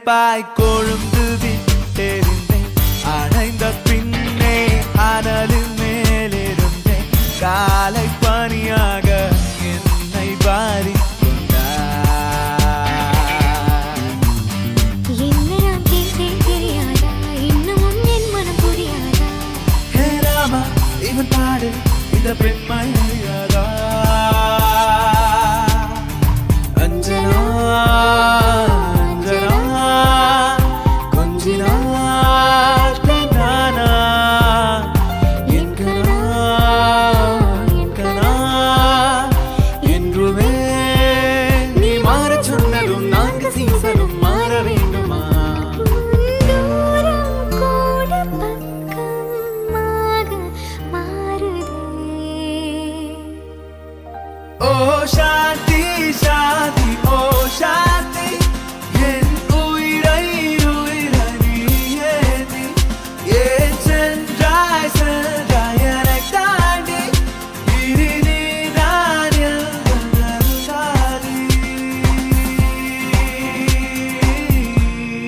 நெருப்பாய் கொழுந்து விட்டெறிந்தேன். அணைந்த பின்னே அனலின் மேலிருந்தேன். காலை பனியாக என்னை வாரிக் இவன் பாடு இந்த பெண்மை அறியாதா? அஞ்சனா அஞ்சனா கொஞ்சினாள் பெண்ணானா என்கனா என்கனா என்றுமே நீ மாறச் சொன்னதும் நான்கு சீசனும் மாற வேண்டுமா? Oh,